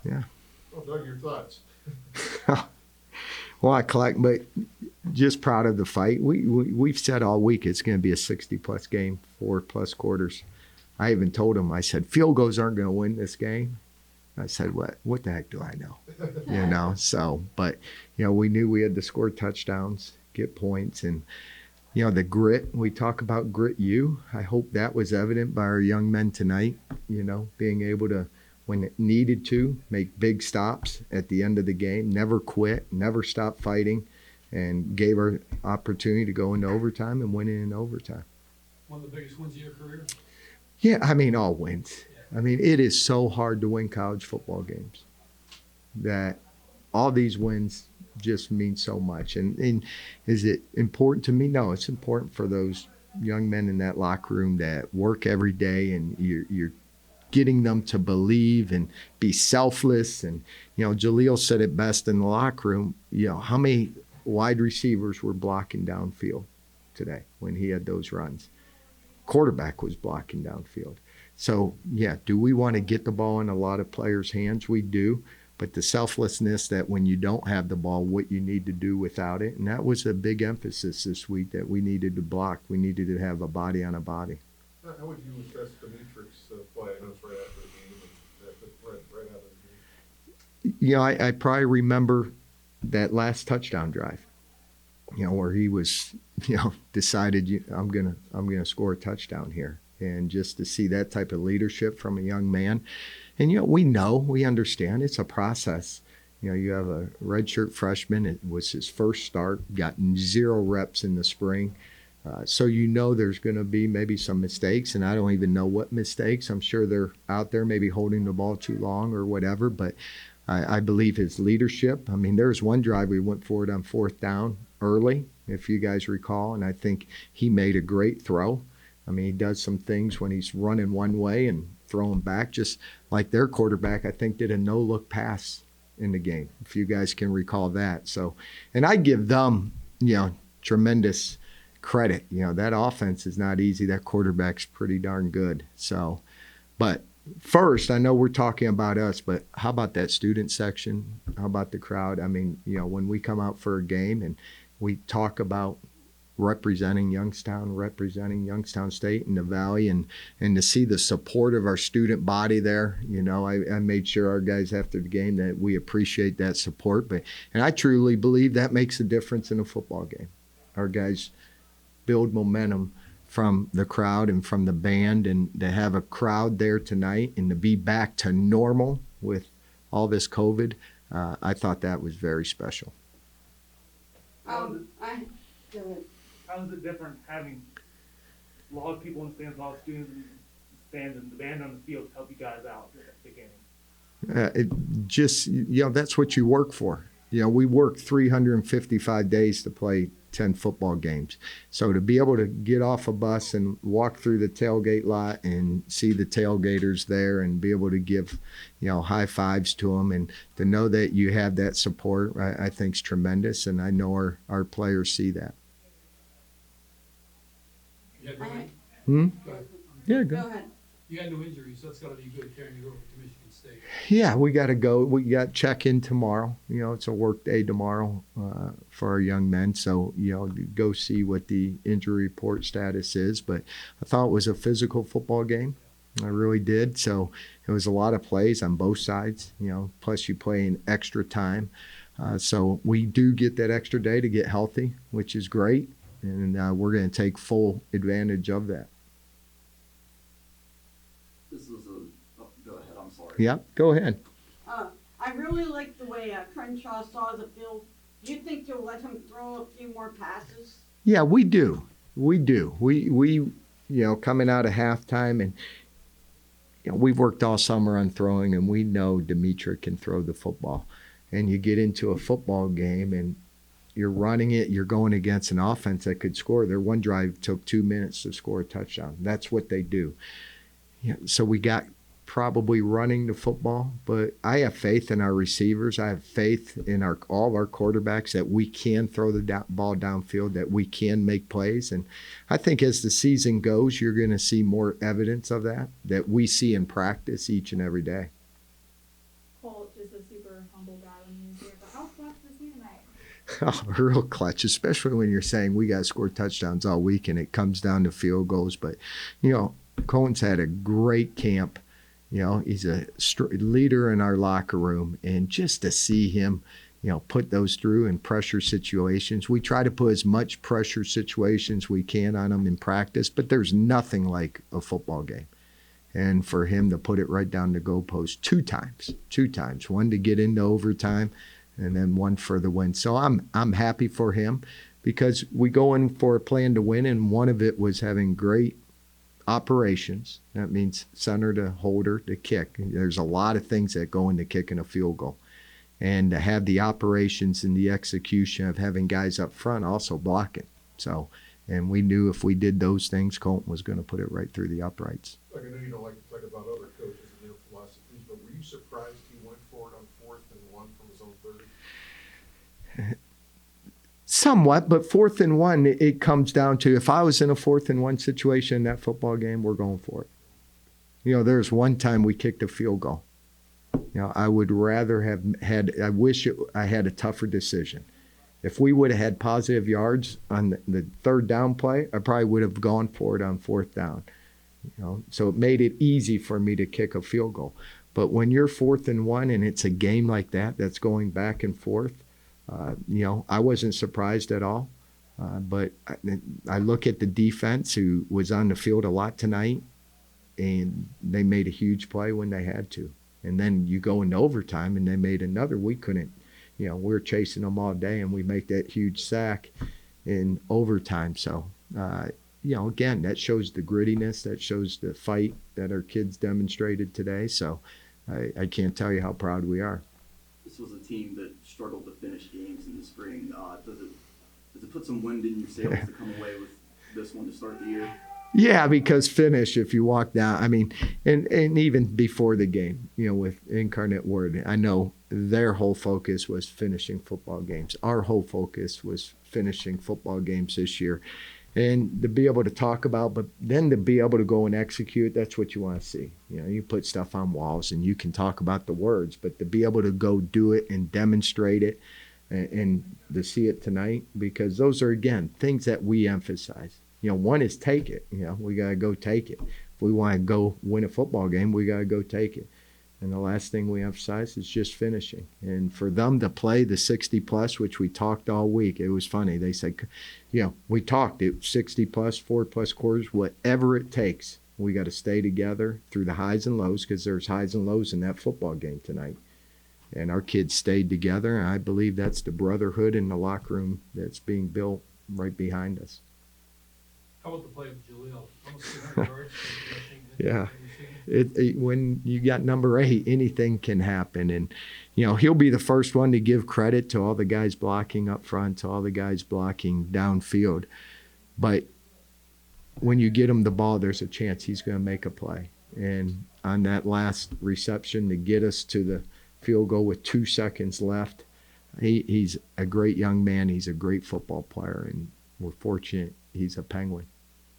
Yeah. Well, Doug, your thoughts? Well, but just proud of the fight. We've said all week it's going to be a 60-plus game, 4+ quarters. I even told him, I said, field goals aren't going to win this game. I said, what the heck do I know? So, but, we knew we had to score touchdowns, get points, and, the grit. We talk about grit I hope that was evident by our young men tonight, being able to, when it needed to, make big stops at the end of the game, never quit, never stop fighting, and gave our opportunity to go into overtime and win it in overtime. One of the biggest wins of your career? Yeah, all wins. It is so hard to win college football games that all these wins just mean so much. And is it important to me? No, it's important for those young men in that locker room that work every day, and you're getting them to believe and be selfless. And, Jaleel said it best in the locker room, how many wide receivers were blocking downfield today when he had those runs? Quarterback was blocking downfield. So, yeah, do we want to get the ball in a lot of players' hands? We do. But the selflessness that when you don't have the ball, what you need to do without it. And that was a big emphasis this week, that we needed to block. We needed to have a body on a body. How would you assess Demetrick's play? I know it's right after the game, right out of the game. I probably remember that last touchdown drive, where he was, decided I'm gonna score a touchdown here. And just to see that type of leadership from a young man. And, we understand it's a process. You have a redshirt freshman. It was his first start, got 0 reps in the spring. So there's going to be maybe some mistakes, and I don't even know what mistakes. I'm sure they're out there maybe holding the ball too long or whatever, but I believe his leadership. There was one drive we went for it on 4th down early, if you guys recall, and I think he made a great throw. He does some things when he's running one way and throwing back, just like their quarterback, I think, did a no-look pass in the game, if you guys can recall that. So, and I give them, tremendous credit. That offense is not easy. That quarterback's pretty darn good. So, but first, I know we're talking about us, but how about that student section? How about the crowd? When we come out for a game and we talk about representing Youngstown State in the Valley, and to see the support of our student body there, I made sure our guys after the game that we appreciate that support. And I truly believe that makes a difference in a football game. Our guys build momentum from the crowd and from the band, and to have a crowd there tonight and to be back to normal with all this COVID, I thought that was very special. Go ahead. How is it different having a lot of people in the stands, a lot of students in the stands, and the band on the field to help you guys out at the game? It just, that's what you work for. We work 355 days to play 10 football games. So to be able to get off a bus and walk through the tailgate lot and see the tailgaters there and be able to give, high fives to them, and to know that you have that support, I think is tremendous. And I know our players see that. You had no, Go Yeah, Go ahead. you had no injuries, so that's got to be good carrying you over to Michigan State. Yeah, we got to go. We got check-in tomorrow. It's a work day tomorrow for our young men. So, go see what the injury report status is. But I thought it was a physical football game. I really did. So it was a lot of plays on both sides, plus you play in extra time. So we do get that extra day to get healthy, which is great. And we're going to take full advantage of that. This is go ahead, I'm sorry. Yeah, go ahead. I really like the way Crenshaw saw the field. Do you think you'll let him throw a few more passes? Yeah, we do. We coming out of halftime, and we've worked all summer on throwing, and we know Demetrick can throw the football. And you get into a football game, and you're running it, you're going against an offense that could score. Their one drive took 2 minutes to score a touchdown. That's what they do. So we got probably running the football, but I have faith in our receivers. I have faith in all of our quarterbacks that we can throw the ball downfield, that we can make plays. And I think as the season goes, you're going to see more evidence of that we see in practice each and every day. Colt just a super humble guy when he was here, but how clutch was he tonight? Oh, real clutch, especially when you're saying we got to score touchdowns all week and it comes down to field goals. But, Cohen's had a great camp. He's a leader in our locker room. And just to see him, put those through in pressure situations. We try to put as much pressure situations we can on him in practice, but there's nothing like a football game. And for him to put it right down the goalpost two times, one to get into overtime and then one for the win. So I'm happy for him because we go in for a plan to win, and one of it was having great operations. That means center to holder to kick. There's a lot of things that go into kicking a field goal. And to have the operations and the execution of having guys up front also blocking. So, and we knew if we did those things, Colton was going to put it right through the uprights. Like, I know you don't like to talk about other coaches and their philosophies, but were you surprised he went for it on 4th and 1 from his own 30? Somewhat, but 4th and 1, it comes down to if I was in a 4th and 1 situation in that football game, we're going for it. There's one time we kicked a field goal. I would rather have had, I had a tougher decision. If we would have had positive yards on the 3rd down play, I probably would have gone for it on 4th down. So it made it easy for me to kick a field goal. But when you're 4th and 1 and it's a game like that that's going back and forth, I wasn't surprised at all. But I look at the defense who was on the field a lot tonight, and they made a huge play when they had to. And then you go into overtime and they made another. We couldn't, we were chasing them all day, and we make that huge sack in overtime. So, again, that shows the grittiness, that shows the fight that our kids demonstrated today. So I can't tell you how proud we are. This was a team that struggled to finish games in the spring. Does it put some wind in your sails to come away with this one to start the year? Yeah, because finish, if you walk down, and even before the game, with Incarnate Word, I know their whole focus was finishing football games. Our whole focus was finishing football games this year. And to be able to talk about, but then to be able to go and execute, that's what you want to see. You put stuff on walls and you can talk about the words, but to be able to go do it and demonstrate it and to see it tonight, because those are, again, things that we emphasize. One is take it. We got to go take it. If we want to go win a football game, we got to go take it. And the last thing we emphasize is just finishing. And for them to play the 60-plus, which we talked all week, it was funny. They said, we talked, it 60-plus, 4+ quarters, whatever it takes. We got to stay together through the highs and lows, because there's highs and lows in that football game tonight. And our kids stayed together, and I believe that's the brotherhood in the locker room that's being built right behind us. How about the play of Jaleel? Almost 200 yards. Yeah. When you got number 8, anything can happen. And, he'll be the first one to give credit to all the guys blocking up front, to all the guys blocking downfield. But when you get him the ball, there's a chance he's going to make a play. And on that last reception to get us to the field goal with 2 seconds left, he's a great young man. He's a great football player, and we're fortunate he's a Penguin.